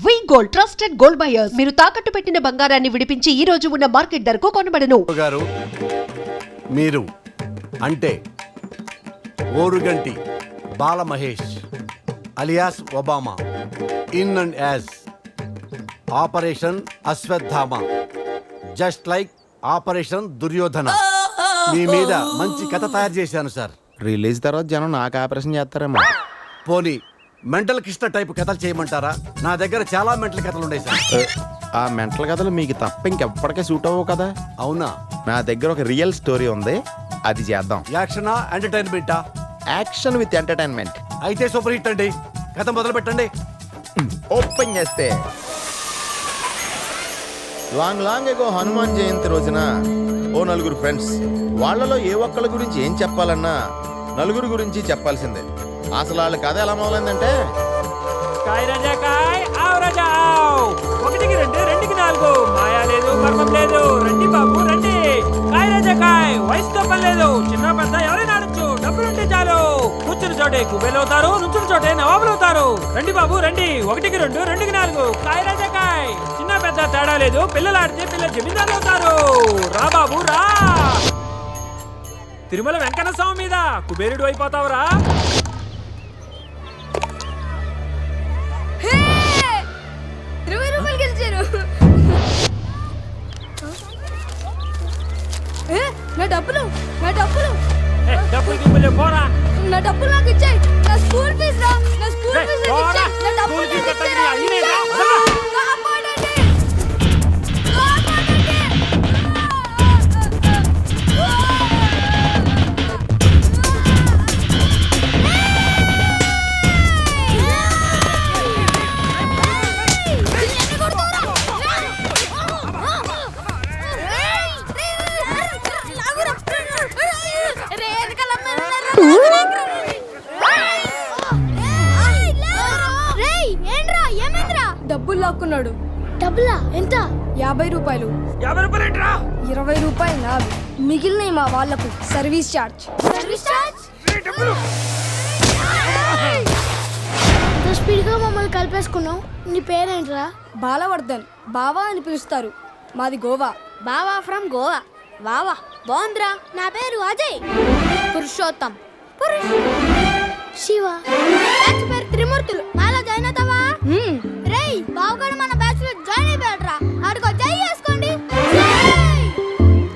వి gold trusted gold buyers మీరు తాకట్టు పెట్టిన బంగారాన్ని విడిపించి ఈ రోజు ఉన్న మార్కెట్ ధరకు కొనబడను. గారు మీరు అంటే Oruganti Bala Mahesh alias Obama in and as operation Ashwatthama just like operation Duryodhana మీ మీద మంచి కథ తయారు చేశాను సార్. రిలీజ్ తర్వాత జనం నాకు ఆపరేషన్ చేస్తారేమో. పోనీ మెంటల్ కృష్ణ టైప్ కథలు చేయమంటారా? నా దగ్గర చాలా మెంటల్ కథలు ఉన్నాయి సార్. ఆ మెంటల్ కథలు మీకు తప్ప ఇంకెప్పటికే సూట్ అవ్వవు కదా. అవునా? నా దగ్గర ఒక రియల్ స్టోరీ ఉంది, అది చేద్దాం. యాక్షనా ఎంటర్టైన్మెంటా? Action with entertainment. అయితే సూపర్ హిట్ అండి, కథ మొదలు పెట్టండి. ఓపెన్ చేస్తే long long ago Hanuman Jayanti రోజున ఓ నలుగురు ఫ్రెండ్స్, వాళ్ళలో ఏ ఒక్కళ్ళ గురించి ఏం చెప్పాలన్నా నలుగురు గురించి చెప్పాల్సిందే. అసలు వాళ్ళ కథ ఎలా మొదలైందంటే, కాయ్ రాజా కాయ్ ఆవ్ రాజా ఆవ్, ఒకటికి రెండు రెండుకి నాలుగు, మాయా లేదు మర్మం లేదు, రండి బాబు రండి. కాయ్ రాజా కాయ్, వయసుతో పని లేదు, చిన్న పెద్ద ఎవరైనా ఆడొచ్చు, డబ్బులుంటే చాలు. కూర్చుని చోటే కుబేలు అవుతారు, నుంచుని చోటే నవాబులు అవుతారు. రండి బాబు రండి, ఒకటికి రెండు రెండుకి నాలుగు. కాయ్ రాజా కాయ్, చిన్న పెద్ద తేడా లేదు, పిల్లలు ఆడితే పిల్లలు జమీందారులు అవుతారు. రా బాబు రా, తిరుమల వెంకన్న స్వామి మీద కుబేరుడు అయిపోతావురా. డబ్బులు పోరా, నా డబ్బులు నాకు ఇచ్చేయ్. నా స్కూల్ ఫీజు రా, నా స్కూల్ ఫీజు ఇచ్చేయ్. నా డబ్బులు కాపాడండి, కాపాడండి. డబ్బులు లాక్కున్నాడు. డబ్బులా? ఎంత? 50 రూపాయలు. 50 రూపాయలు ఏంట్రా? 20 రూపాయలు నావి, మిగిలినవి మా వాళ్ళకు సర్వీస్ ఛార్జ్. Service charge? స్పీడ్గా మమ్మల్ని కలిపేసుకున్నావు. నీ పేరేంట్రా? బాలవర్ధన్. బావా అని పిలుస్తారు. మాది గోవా. బావా ఫ్రమ్ గోవా. వావా బాగుందిరా. నా పేరు అజయ్. పురుషోత్తం. శివ. బ్యాచ్ పేరు త్రిమూర్తులు. నాలో జాయిన్ అవుతావా? రేయ్ బావగాడు మన బ్యాచ్ లో జాయిన్ అయిపోయాడురా. ఆడుకో జై చేసుకోండి.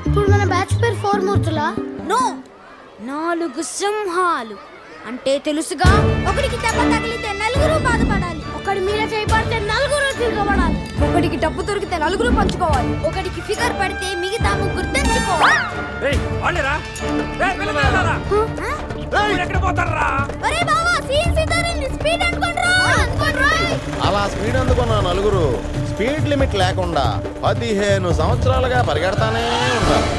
ఇప్పుడు మన బ్యాచ్ పేరు 4 మూర్తులా? నో, 4 సింహాలు అంటే తెలుసుగా. ఒకడికి దెబ్బ తగిలితే నలుగురు బాధపడాలి. ఒకడి మీద చేయబడితే నలుగురు తిరగబడాలి. ఒకడికి డబ్బు దొరికితే నలుగురు పంచుకోవాలి. ఒకడికి ఫిగర్ పడితే మిగతా ముగ్గురు తెంచుకోవాలి. రేయ్ వాళ్ళేరా, రేయ్ పిల్లలారా, రేయ్ ఎక్కడ పోతారా? ఒరే బావా సీన్ సితారిని స్పీడ్ అనుకోండ్రా. అలా స్పీడ్ అందుకున్న నలుగురు స్పీడ్ లిమిట్ లేకుండా 15 సంవత్సరాలుగా పరిగెడతానే ఉంటారు.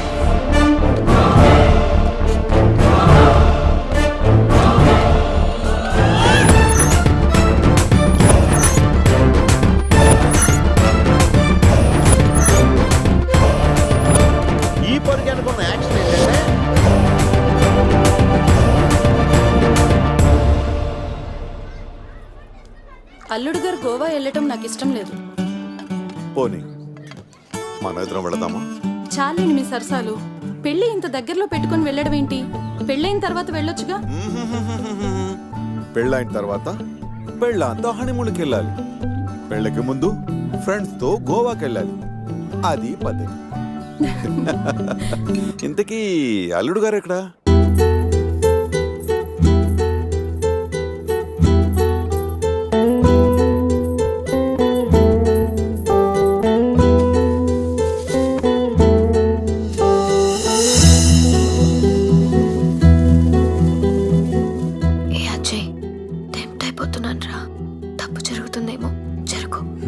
ఈ పరిగె అనుకున్న యాక్షన్ ఏంటంటే, అల్లుడు గారు గోవా వెళ్ళటం నాకు ఇష్టం లేదు. పోనీ మన ఇద్దరం వెళదామా? చాలండి మీ సరసాలు. పెళ్లి ఇంత దగ్గరలో పెట్టుకుని వెళ్ళడం ఏంటి? పెళ్ళైన తర్వాత వెళ్ళొచ్చుగా. పెళ్ళైన తర్వాత పెళ్ళంతా హనీమూన్కి వెళ్ళాలి. పెళ్ళకి ముందు ఫ్రెండ్స్ తో గోవాకి వెళ్ళాలి. అది పద్ధతి. ఇంతకీ అల్లుడు గారు ఎక్కడా?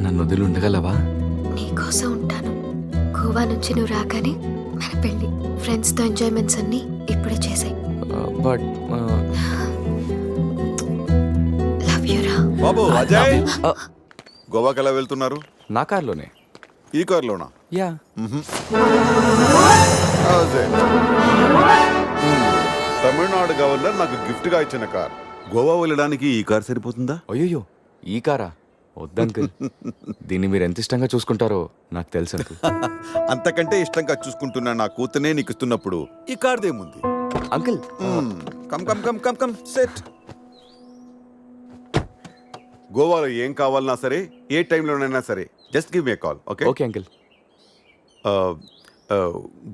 నన్ను వదిలి ఉండగలవా? నీకోసం ఉంటాను. గోవా నుంచి నువ్వు రాగానే మన పెళ్లి, ఫ్రెండ్స్ తో ఎంజాయ్మెంట్స్ అన్ని ఇప్పుడే చేసాయి. బట్ లవ్ యు రా. బాబు అజయ్, గోవాకి ఎలా వెళ్తున్నారు? నా కార్లోనే. ఈ కార్లోనా? యా. అజయ్, తమిళనాడు గవర్నర్ నాకు గిఫ్ట్ గా ఇచ్చిన కార్. గోవా వెళ్ళడానికి ఈ కార్ సరిపోతుందా? అయ్యో ఈ కారా? వద్దు అంకుల్. దీన్ని మీరు ఎంత ఇష్టంగా చూసుకుంటారో నాకు తెలుసు అంకుల్. అంతకంటే ఇష్టంగా చూసుకుంటున్నా నా కూతునే నీకు ఇస్తున్నప్పుడు ఈ కార్దేముంది. Uncle come come come come come set. గోవాలో ఏం కావాలన్నా సరే, ఏ టైంలోనైనా సరే, just give me call. Okay okay uncle.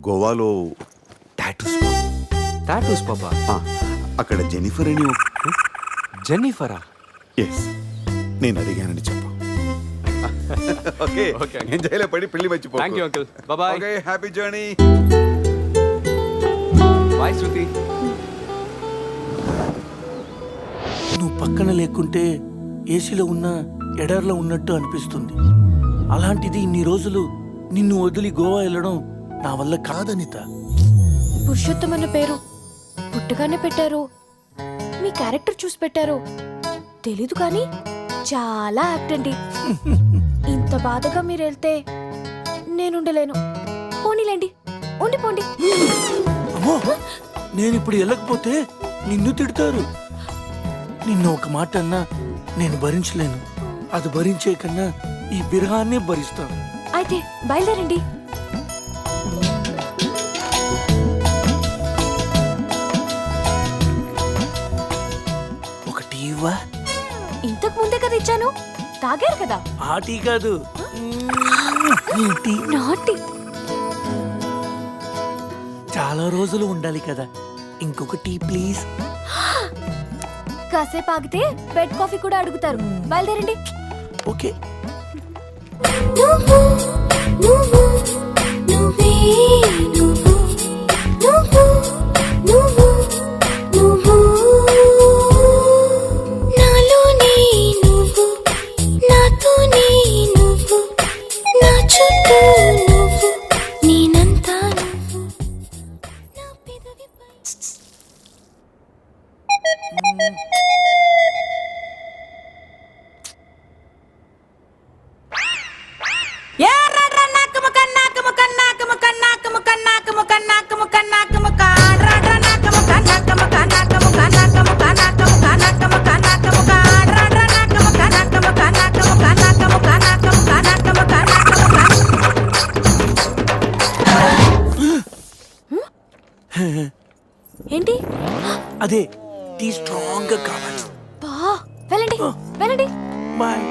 గోవాలో టాటూస్. టాటూస్ పాపా. అక్కడ జెనిఫర్ అని జెన్నిఫరా? ఎస్, నేను అడిగానని చెప్పు. Okay okay. ఎంజాయ్లో పడి పెళ్లి మర్చిపో. Thank you uncle. Bye. Okay, happy journey. Bye Shruti. నువ్వు పక్కన లేకుంటే ఏసీలో ఉన్న ఎడార్లో ఉన్నట్టు అనిపిస్తుంది. అలాంటిది ఇన్ని రోజులు నిన్ను వదిలి గోవా వెళ్ళడం నా వల్ల కాదనిత. పురుషోత్తం అన్న పేరు పుట్టగానే పెట్టారు, మీ క్యారెక్టర్ చూసి పెట్టారు తెలీదు కానీ చాలా యాక్ట్ అండి. ఇంత బాధగా మీరు వెళ్తే నేనుండలేను. పోనీలేండి, ఉండిపోండి. అమ్మో, నేను ఇప్పుడు వెళ్ళకపోతే నిన్ను తిడతారు. నిన్ను ఒక మాట అన్నా నేను భరించలేను. అది భరించే కన్నా ఈ బిరహాన్నే భరిస్తాను. అయితే బయలుదేరండి. ఒక టీవా? ఇంతకు ముందే కదా ఇచ్చాను, తాగారు కదా. ఆ టీ కాదు, ఈ టీ. నాటి చాలా రోజులు ఉండాలి కదా, ఇంకొక టీ ప్లీజ్. కాసేపు ఆగితే బెడ్ కాఫీ కూడా అడుగుతారు. బయలుదేరండి. ఓకే. ఏంటి? అదే టీ స్ట్రాంగ్ గా కావాలి. బా, వెళ్ళండి వెళ్ళండి. బాయ్.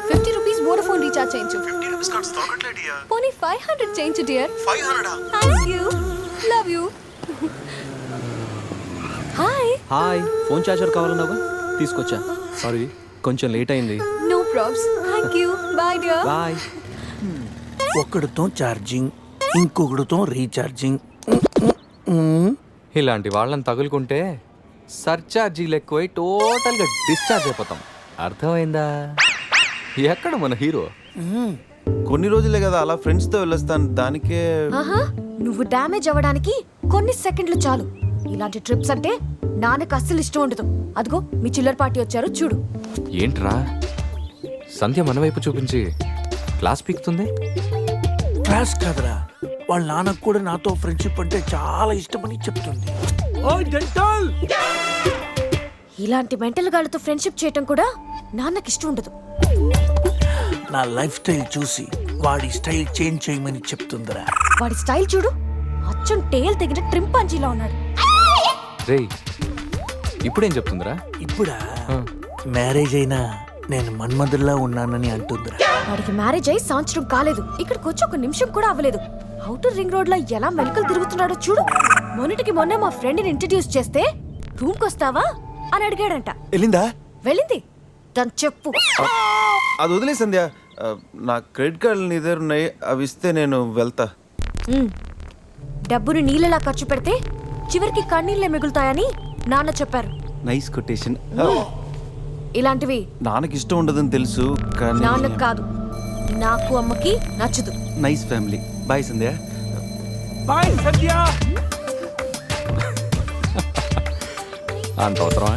₹50 వోడాఫోన్ రీఛార్జ్ చేయించు. పోనీ 500 చేయించు dear. 500? Thank you, love you. Hi. Hi, phone charger కావాలన్నావా? తీసుకొచ్చా. సారీ, కొంచెం లేట్ అయింది. No probs. Thank you. Bye dear. Bye. ఒకడితో ఛార్జింగ్, ఇంకొకడితో రీఛార్జింగ్. ఇలాంటి వాళ్ళని తగులుకుంటే సర్చార్జీలు ఎక్కువై టోటల్గా డిశ్చార్జ్ అయిపోతాం. అర్థమైందా? ఎక్కడ మన హీరో? కొన్ని రోజులే కదా అలా ఫ్రెండ్స్ తో వెళ్ళొస్తాను, దానికే. ఆహా, నువ్వు డ్యామేజ్ అవ్వడానికి కొన్ని సెకండ్లు చాలు. ఇలాంటి ట్రిప్స్ అంటే నాన్నకు అస్సలు ఇష్టం ఉండదు. అదిగో మీ చిల్లర పార్టీ వచ్చారు చూడు. ఏంట్రా సంధ్య మన వైపు చూపించి క్లాస్ పీకుతుంది? క్లాస్ కాదురా, వాళ్ళ నాన్నకు కూడా నాతో ఫ్రెండ్షిప్ అంటే చాలా ఇష్టమని చెప్తుంది. ఇలాంటి మెంటల్ గాళ్ళతో ఫ్రెండ్షిప్ చేయటం కూడా నాన్నకి ఇష్టం ఉండదు. నా లైఫ్ స్టైల్ చూసి వాడి స్టైల్ చేంజ్ చేయమని చెప్తుందిరా. వాడి స్టైల్ చూడు, అచ్చం టేల్ తెగిన ట్రింపాంజీలా ఉన్నాడు. రేయ్, ఇప్పుడేం చెప్తుందిరా? ఇప్పుడా? మ్యారేజ్ అయినా నేను మన్మధుల్లా ఉన్నానని అంటుందిరా. వాడికి మ్యారేజ్ అయి సంవత్సరం కాలేదు, ఇక్కడికి వచ్చి ఒక నిమిషం కూడా అవ్వలేదు. అవుటర్ రింగ్ రోడ్ లో ఎలా మెలకలు తిరుగుతున్నాడో చూడు. మొన్నటికి మొన్నే మా ఫ్రెండ్ ని ఇంట్రడ్యూస్ చేస్తే రూమ్ కొస్తావా అని అడిగాడంట. వెళ్ళిందా? వెళ్ళింది. దాని చెప్పు. అది వదిలే సంధ్య, నా క్రెడిట్ కార్డులు నీ దగ్గర ఉన్నాయి, అవి ఇస్తే నేను వెళ్తా. డబ్బుని నీళ్ళలా ఖర్చు పెడితే చివరికి కన్నీళ్ళే మిగులుతాయని నాన్న చెప్పారు. Nice quotation. ఇలాంటివి నాన్నకి ఇష్టం ఉండదని తెలుసు కానీ. నాన్నకు కాదు, నాకు అమ్మకి నచ్చదు. Nice family. బాయ్ సంధ్య. బాయ్ సంధ్య. అంత అవసరమా?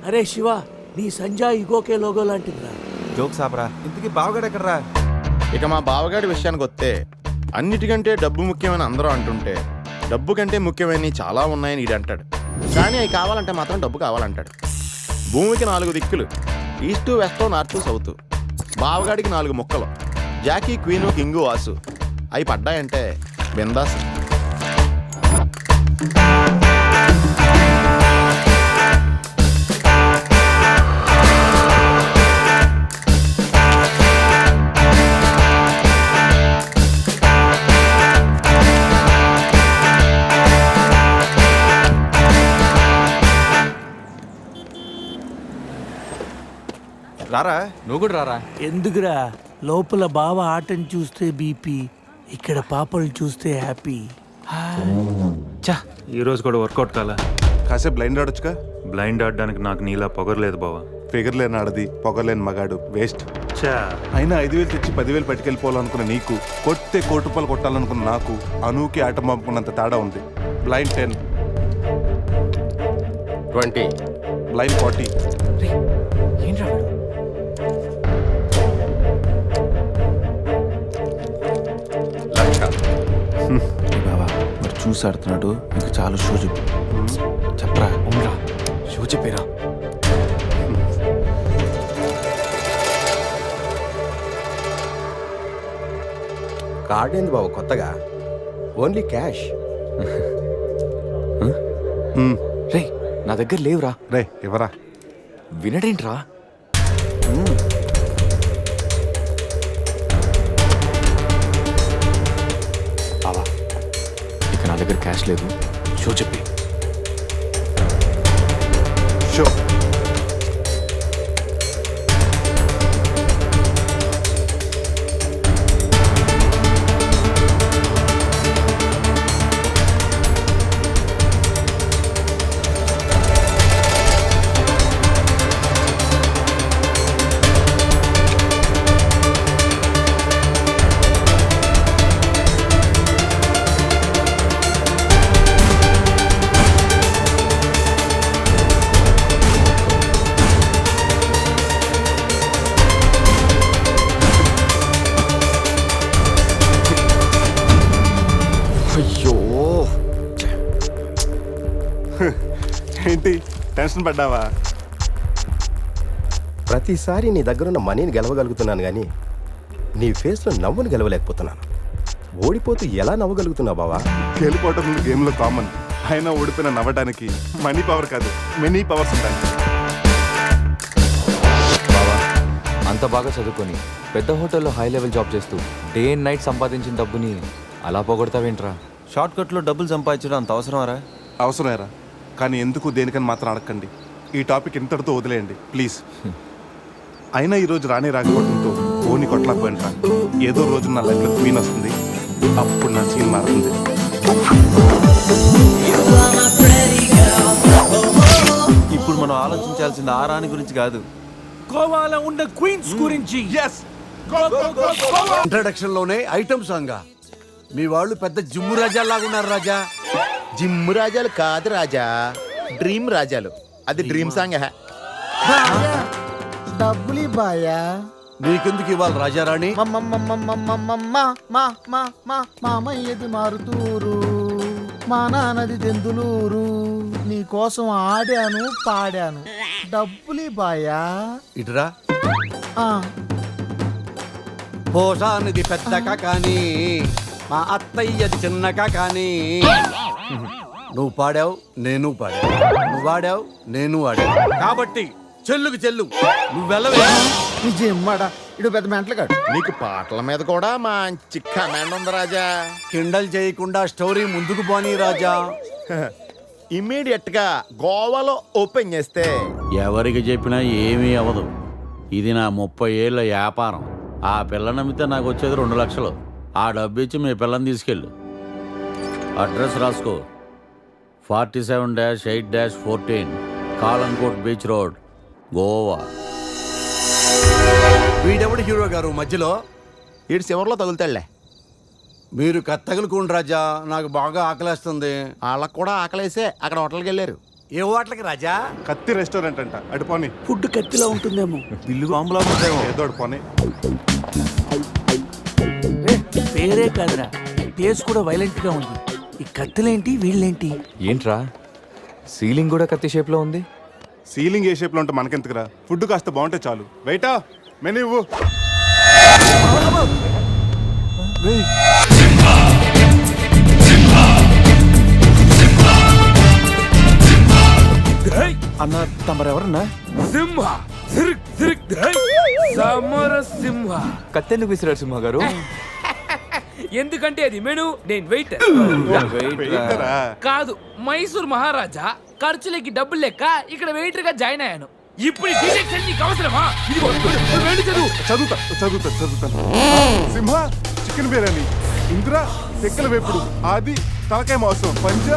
అరే శివ, నీ సంజయ్ ఇగోకే లోగో లాంటిదిరా. జోక్స్ ఆపరా. ఇంతకీ బావగాడు ఎక్కడరా? ఇక మా బావగాడి విషయానికి వస్తే, అన్నిటికంటే డబ్బు ముఖ్యమని అందరూ అంటుంటే డబ్బు కంటే ముఖ్యమైనవి చాలా ఉన్నాయని ఈడు అంటాడు, కానీ అవి కావాలంటే మాత్రం డబ్బు కావాలంటాడు. భూమికి 4 దిక్కులు, ఈస్టు వెస్ట్ నార్త్ సౌత్. బావగాడికి 4 ముక్కలు, జాకీ క్వీను కింగు వాసు. అవి పడ్డాయంటే బిందాస్. రారా, నువ్వు కూడా రారా. ఎందుకురా, లోపల బావ ఆటని చూస్తే బీపీ, ఇక్కడ పాపలు చూస్తే హ్యాపీ. చా, ఈ రోజు కూడా వర్కౌట్ కాలా. కాసేపు బ్లైండ్ ఆడొచ్చుగా. బ్లైండ్ ఆడడానికి నాకు నీలా పొగరలేదు బావా. ఫిగర్ లేని ఆడది, పొగలేని మగాడు, వేస్ట్. చా, అయినా 5,000 తెచ్చి 10,000 పట్టుకెళ్ళిపోవాలనుకున్న నీకు, కొట్టే 1,00,00,000 రూపాయలు కొట్టాలనుకున్న నాకు అనూకి ఆట పంపుకున్నంత తేడా ఉంది. Blind 10, 20, blind 40. ఏంట్రా వీడు? లక్ష. బాబా మరి చూసి ఆడుతున్నాడు, ఇంకా చాలా షో చెప్పు. చెప్పరా, ఉండరా, షో చెప్పేరా. కార్డ్ ఏంది బాబు కొత్తగా? Only cash. రే, నా దగ్గర లేవురా. రే ఎవరా? వినడేంట్రా? బావా, ఇక నా దగ్గర క్యాష్ లేదు, షో చెప్పి. షో. అయ్యో, ఏంటి టెన్షన్ పడ్డావా? ప్రతిసారి నీ దగ్గరున్న మనీని గెలవగలుగుతున్నాను కానీ నీ ఫేస్లో నవ్వును గెలవలేకపోతున్నాను. ఓడిపోతూ ఎలా నవ్వగలుగుతున్నావు బావా? గెలిపోవటం గేమ్లో కామన్. అయినా ఓడిపోయిన నవ్వడానికి మనీ పవర్ కాదు, మెనీ పవర్స్ ఉంటాయి. బావా, అంత బాగా చదువుకొని పెద్ద హోటల్లో హై లెవెల్ జాబ్ చేస్తూ డే అండ్ నైట్ సంపాదించిన డబ్బుని అలా పోగొడతావేంట్రా? షార్ట్ కట్లో డబ్బులు సంపాదించడం అంత అవసరమారా? అవసరమేరా, కానీ ఎందుకు దేనికని మాత్రం అడగండి. ఈ టాపిక్ ఇంతటితో వదిలేయండి ప్లీజ్. అయినా ఈరోజు రానే రాకపోవడంతో ఓని కొట్టలేకపోయినరా. ఏదో రోజు నా లైఫ్లో క్వీన్ వస్తుంది, అప్పుడు నా సీన్ మారుతుంది. ఇప్పుడు మనం ఆలోచించాల్సింది ఆ రాణి గురించి కాదు, గోవాలో ఉన్న క్వీన్స్ గురించి. ఇంట్రడక్షన్ లోనే ఐటమ్ సాంగ్. మీ వాళ్ళు పెద్ద జిమ్ము రాజాలాగా ఉన్నారు రాజా. జిమ్ రాజాలు కాదు రాజా, డ్రీమ్ రాజాలు. అది డ్రీమ్ సాంగ్. డబ్బులు బాయా. నీకెందుకు ఇవ్వాలి రాజారాణి? మామయ్యది మారుతూరు, మా నాన్నది దెందులూరు. నీ కోసం ఆడాను పాడాను, డబ్బులు బాయా. ఇటురా. పోసానిది పెద్దక కానీ మా అత్తయ్యది చిన్నక కానీ. నువ్వు పాడావు, నేను పాడావు. నువ్వు వాడావు, నేను వాడావు. కాబట్టి చెల్లుకు చెల్లు, నువ్వు వెళ్ళవే. నిజమ్మడా, ఇడు పెద్ద మెంటలు కాడు. నీకు పాటల మీద కూడా మంచి కమాండ్ ఉంది రాజా. కిండల్ చేయకుండా స్టోరీ ముందుకు పోనీ రాజా. ఇమ్మీడియట్ గా గోవాలో ఓపెన్ చేస్తే ఎవరికి చెప్పినా ఏమీ అవ్వదు. ఇది నా 30 ఏళ్ళ వ్యాపారం. ఆ పిల్ల నమ్మితే నాకు వచ్చేది 2 లక్షలు. ఆ డబ్బు ఇచ్చి మీ పిల్లని తీసుకెళ్ళు. అడ్రస్ రాసుకో, 47-8-14 కాలంకోట్ బీచ్ రోడ్, గోవా. వీడెవడు హీరో గారు మధ్యలో? ఈడు చివరిలో తగులుతాడులే. మీరు కత్తగలుకోండి రాజా, నాకు బాగా ఆకలేస్తుంది. వాళ్ళకు కూడా ఆకలేసే అక్కడ హోటల్కి వెళ్ళారు. ఏ హోటల్కి రాజా? కత్తి రెస్టారెంట్ అంట, అడుపోని. ఫుడ్ కత్తిలో ఉంటుందేమో. బిల్లు బాంబులా ఉంటాయేమో. ఏదో అడుపోని. పేరే కాదురా, టేస్ట్ కూడా వైలెంట్ గా ఉంది. ఈ కత్తులేంటి వీళ్ళేంటి? ఏంట్రా సీలింగ్ కూడా కత్తి షేప్లో ఉంది? సీలింగ్ ఏ షేప్లో ఉంటే మనకెందుకురా, ఫుడ్ కాస్త బాగుంటే చాలు. వెయిటా మెనూ ఇవ్వు. అన్న తమరెవరన్నా? సింహ సిరిక్ సిరిక్ సమర సింహ. కత్తెందుకు విసిరారు సింహ గారు? ఎందుకంటే అది మెను, నేను వెయిటర్ వెయిటరా? కాదు, మైసూర్ మహారాజా. ఖర్చులకి డబ్బులు లెక్క ఇక్కడ వెయిటర్ గా జాయిన్ అయ్యాను. ఇప్పుడు ఈ డీటెయిల్స్ నీకు అవసరమా? ఇదిగో వెళ్ళి చదువు. చదువుతాను. సింహ చికెన్ బిర్యానీ, ఇంద్ర తెక్కల వేపుడు, ఆది తలకాయ మాంసం, పంజ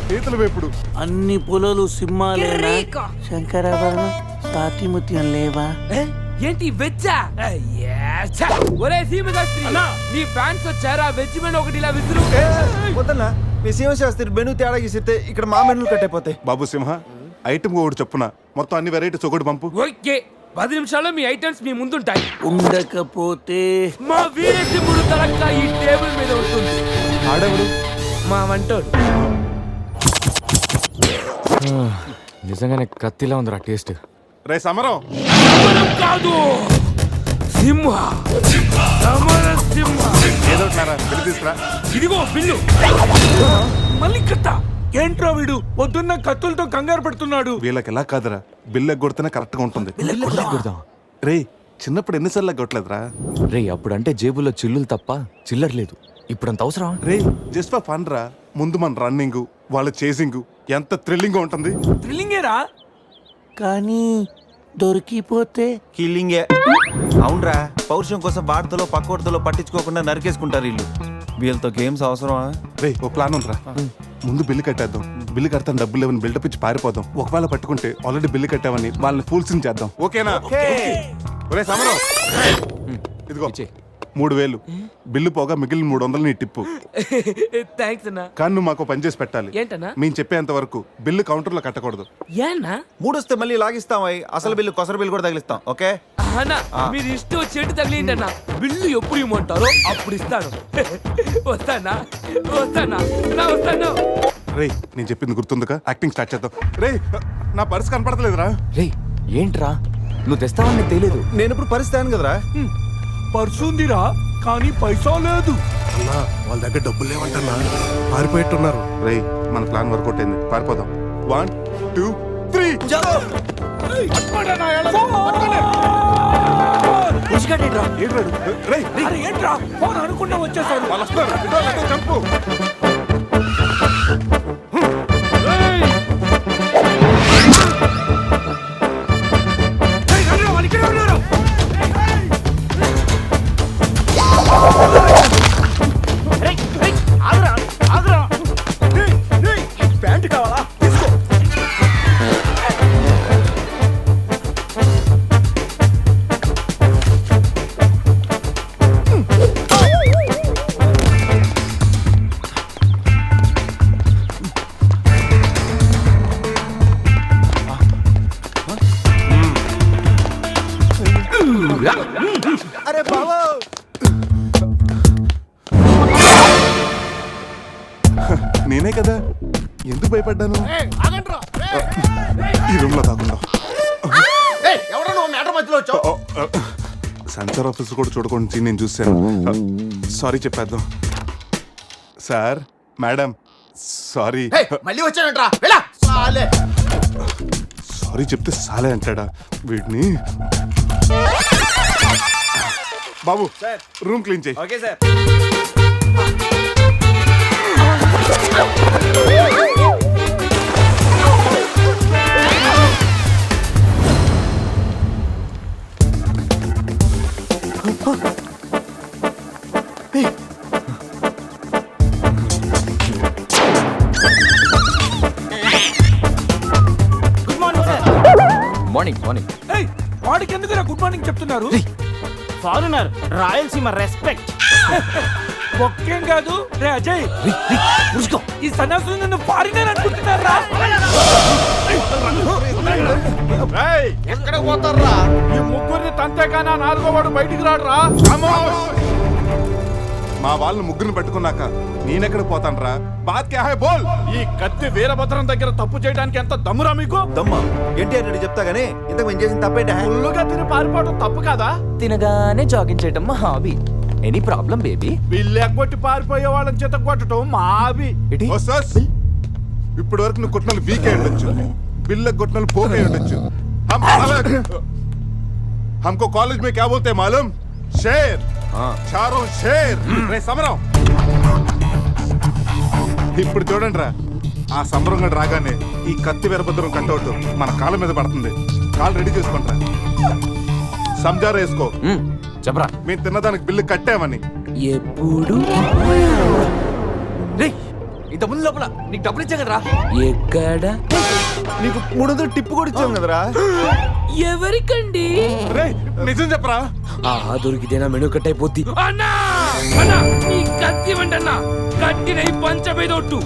పీతల వేపుడు. అన్ని పొలాలు సింహాలేనా? కిరీకా. శంకరాభరణం సాతిముత్యం లేవా? ఏంటి వెజ్జా? ఒరే సీమశాస్త్రి, నీ ఫ్యాన్స్ వచ్చారా? వెజ్ మెను ఒకటి ఇలా విసురు. వద్దన్నా, మీ శివశాస్త్రి మెను తేడా గీసితే ఇక్కడ మా మెనూలు కట్టయిపోతాయి. బాబు సింహ, ఐటమ్ ఒకటి చెప్పున మొత్తం అన్ని వెరైటీస్ ఒకటి పంపు. ఓకే, 10 నిమిషాల్లో మీ ఐటమ్స్ మీ ముందుంటాయి. ఉండకపోతే మా వీరసింహుడు తలక్క ఈ టేబుల్ మీద ఉంటుంది. ఆడెవడు? మా వంటోడు. నిజంగానే కత్తిలా ఉందిరా టేస్ట్. రే సమరం. సమరం కాదు, సింహ. సమర సింహ. ఏదో బిల్లు తీసుకురా. ఇదిగో బిల్లు. మళ్ళీ కట్ట. ఏంట్రా వీడు పొద్దున్న కత్తులతో కంగారు పెడుతున్నాడు? వీళ్ళకి ఎలా కాదురా, బిల్లు ఎగ్గొడితేనే కరెక్ట్ గా ఉంటుంది. రే చిన్నప్పుడు ఎన్నిసార్లు ఎగ్గొట్టలేదురా? రే అప్పుడంటే జేబులో చిల్లులు తప్ప చిల్లర లేదు. ఇప్పుడంత అవసరం? రే జస్ట్ ఫర్ ఫన్ రా. ముందు మన రన్నింగ్, వాళ్ళ చేసింగ్ ఎంత థ్రిల్లింగ్ గా ఉంటుంది. థ్రిల్లింగేరా, కానీ దొరికిపోతే కిల్లింగే. అవునరా, పౌరుషం కోసం వార్తలో పక్కోడతలో పట్టించుకోకుండా నరికేసుకుంటారు వీళ్ళు. వీళ్ళతో గేమ్స్ అవసరమా? రే ఓ ప్లాన్ ఉందిరా. ముందు బిల్లు కట్టేద్దాం. బిల్లు కడతాను డబ్బులు లేవని బిల్డప్ ఇచ్చి పారిపోదాం. ఒకవేళ పట్టుకుంటే ఆల్రెడీ బిల్లు కట్టామని వాళ్ళని ఫూల్సింగ్ చేద్దాం. ఓకేనా? ఒరే సమరం, ఇదిగో 3000 బిల్లు పోగా మిగిలిన 300 నీ టిప్పు. థ్యాంక్స్ అన్నా. కానీ నువ్వు మాకు పని చేసి పెట్టాలి. ఏంటన్నా? మేము చెప్పేంత వరకు బిల్లు కౌంటర్ లో కట్టకూడదు. ఏనా? 3 వస్తే మళ్ళీ లాగిస్తాం. అసలు బిల్లు కొసర బిల్లు కూడా తగిలిస్తాం. ఓకే అన్నా, మీరు ఇష్టం వచ్చేట్టు తగిలిండి అన్న. బిల్లు ఎప్పుడు ఇమ్మంటారో అప్పుడు ఇస్తాను. వస్తానా? వస్తాను. రే నేను చెప్పింది గుర్తుందిగా? యాక్టింగ్ స్టార్ట్ చేద్దాం. రే నా పర్స్ కనపడతలేదురా. రే ఏంట్రా నువ్వు తెస్తావని తెలియదు. నేను ఇప్పుడు పరిస్థితి కదరా. పర్సుందిరా కానీ పైసా లేదు. అన్నా వాళ్ళ దగ్గర డబ్బులు లేవంటన్నా, పారిపోయేట్టున్నారు. రే మన ప్లాన్ వర్కౌట్ అయింది, పారిపోదాం. 1 2 3 ఏంట్రా ఫోన్ అనుకుంటా వచ్చేసారు. వాళ్ళు వస్తారు. చంపు. ప్యాంట్ కావాలా? అరే బాబు, నేనే కదా, ఎందుకు భయపడ్డాను? ఈ రూమ్ లో కాకుండా సెన్సార్ ఆఫీస్ కూడా చూడకుండా నేను చూశాను. సారీ చెప్పేద్దాం. Sir madam sorry. మళ్ళీ వచ్చానంట్రా. సారీ చెప్తే సాలే అంటాడా వీడిని? బాబు రూమ్ క్లీన్ చేయి. Okay sir. మార్నింగ్. వాడికి ఎందుకు గుడ్ మార్నింగ్ చెప్తున్నారు? Foreigner, Rayalaseema respect. ఒక్కేం కాదు రే అజయ్, ఈ సన్యాసులు నన్ను ఫారినర్ అనుకుంటున్నారా? ఎక్కడ పోతారా? ఈ ముగ్గురిని తంతేగానా 4వ వాడు బయటికి రాడురా. మా వాళ్ళని ముగ్గురిని పెట్టుకున్నాక నేనెక్కడ పోతానరా? బాత్ క్యా హై బోల్. ఈ కత్తి వీరభద్రం దగ్గర తప్పు చేయడానికి ఎంత దమ్మురా మీకు? దమ్మా ఎన్టీఆర్ రెడ్డి చెప్తా గానీ ఇంతకు మేము చేసిన తప్పేంటే? ఫుల్లుగా తిని పారిపోవడం తప్పు కాదా? తినగానే జాగింగ్ చేయటం మా hobby. Any problem baby? Bill ఎగ్గొట్టి పారిపోయే వాళ్ళని చేత కొట్టడం మా హాబీ. ఇప్పటి వరకు నువ్వు కొట్టిన వీక్ అయి ఉండొచ్చు, బిల్ల కొట్టిన పోక్ అయి ఉండొచ్చు. हमको कॉलेज में क्या बोलते हैं मालूम? शेर. चारों शेर. రే సమరం. ఇప్పుడు చూడండి రా, ఆ సమరం గడు రాగానే ఈ కత్తి వీరభద్రం కట్అవుట్ మన కాళ్ళ మీద పడుతుంది. కాళ్ళు రెడీ చేసుకుంటా. సంజారా వేసుకో. చెప్పరా. మేము తిన్నదానికి బిల్లు కట్టామని. ఎప్పుడు ఇంత ముందు లోపల నీకు డబ్బులు ఇచ్చా కదరా? ఎక్కడ? నీకు 300 టిప్పు కూడా ఇచ్చాం కదరా? ఎవరికండి? నిజం చెప్పరా? దొరికితేనా మెను కట్ అయిపోద్ది. అన్నా అన్నా ఈ కత్తి వంటన్నా కట్టిన ఈ పంచ మీదొట్టు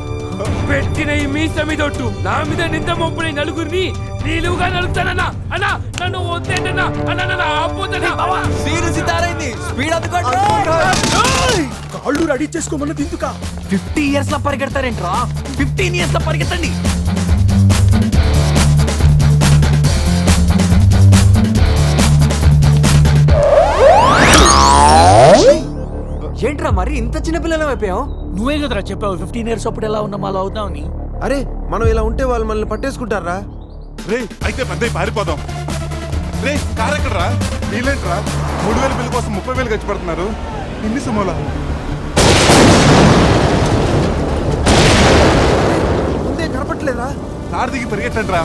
పెట్టిన ఈ మీస మీదొట్టు నా మీద నింద మొప్పుని నలుగురిని నీలుగా నలుగుతానన్నా. అన్నా నన్ను వద్దేంటన్నా. అన్నా నన్ను ఆపోతన్నా. సీరు సితారైంది. స్పీడ్ అందుకోండి. కాళ్ళు రెడీ చేసుకోమన్నది ఎందుకా? 50 years లో పరిగెడతారేంట్రా? 15 years లో పరిగెత్తండి. ఏంట్రా మరి ఇంత చిన్న పిల్లలు అయిపోయావు? నువ్వే కదరా చెప్పావు 15 years అప్పుడు ఎలా ఉన్నాం అలా అవుతామని. అరే మనం ఇలా ఉంటే వాళ్ళు మనల్ని పట్టేసుకుంటారా? రే అయితే పెద్ద పారిపోదాం. రే కార్ ఎక్కడరా? వీలేంట్రా 3000 బిల్లు కోసం 30,000 ఖర్చు పెడుతున్నారు. ఎన్ని సమోలా? ముందే కనపట్లేదా? కార్ దిగి పరిగెట్టండి రా.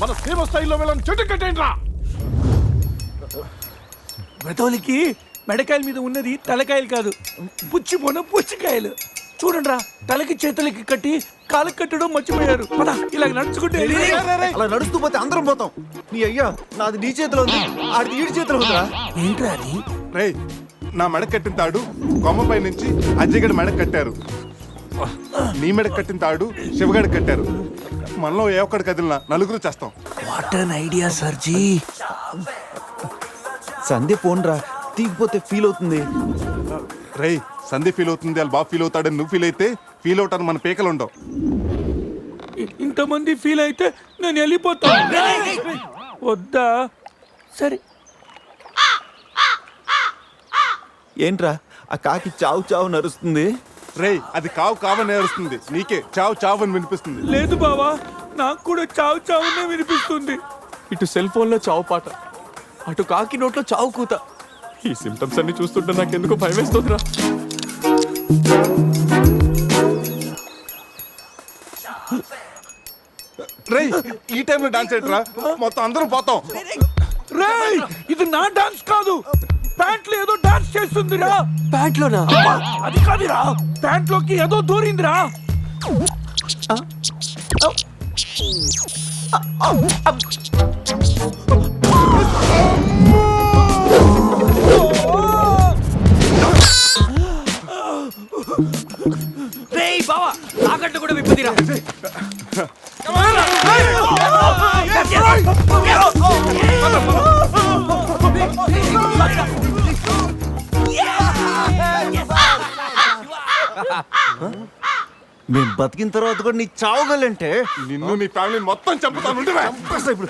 మన సేవ స్థాయిలో వెళ్ళని చెట్టు కట్టేంట్రా. బ్రతోలికి మెడకాయల మీద ఉన్నది తలకాయలు కాదు, పుచ్చికాయలు. చూడండి రా, తలకి చేతులకి కట్టి కాళ్ళకి కట్టడం మర్చిపోయారు. పద ఇలాగ నడుచుకుంటే. అలా నడుస్తూ పోతే అందరం పోతాం. నీ అయ్యా నాది నీ చేతిలో ఉంది, ఆడిది ఈడి చేతిలో ఉందిరా. ఏంట్రా అది? రే నా మెడ కట్టిన తాడు కొమ్మపై నుంచి అజ్జగడి మెడ కట్టారు. నీ మెడ కట్టిన తాడు శివగడ కట్టారు. మనలో ఏ ఒక్కడి కదిలినా నలుగురు చేస్తాం. What an idea sir ji. Sandhya phone రా, తీగిపోతే ఫీల్ అవుతుంది. రే సంధ్య ఫీల్ అవుతుంది, వాళ్ళు బాగా ఫీల్ అవుతాడని నువ్వు ఫీల్ అయితే ఫీల్ అవుతాను మన పేకలు ఉండవు. ఇంతమంది ఫీల్ అయితే నేను వెళ్ళిపోతా. వద్దా? సరే. ఏంట్రా ఆ కాకి చావు చావు నరుస్తుంది? రే అది కావు కావని నేరుస్తుంది, నీకే చావు చావు అని వినిపిస్తుంది. లేదు బావా, నాకు కూడా చావు చావునే వినిపిస్తుంది. ఇటు సెల్ ఫోన్ లో చావు పాట, అటు కాకి నోట్లో చావు కూత. ఈ సిమ్టమ్స్ అన్ని చూస్తుంటే నాకెందుకో భయం వేస్తుందిరా. రే ఈ టైంలో డాన్స్ ఏంట్రా? మొత్తం అందరం పోతాం. రే ఇది నా డాన్స్ కాదు, ప్యాంట్లో ఏదో డాన్స్ చేస్తుందిరా. ప్యాంట్లోనా? అది కాదురా, ప్యాంట్లోకి ఏదో దూరిందిరా. రేయ్ బావా తాకట్టు కూడా విప్పుదిరా. మేము బతికిన తర్వాత కూడా నీ చావుగలంటే నిన్ను నీ ఫ్యామిలీ మొత్తం చంపుతాను. ఇప్పుడు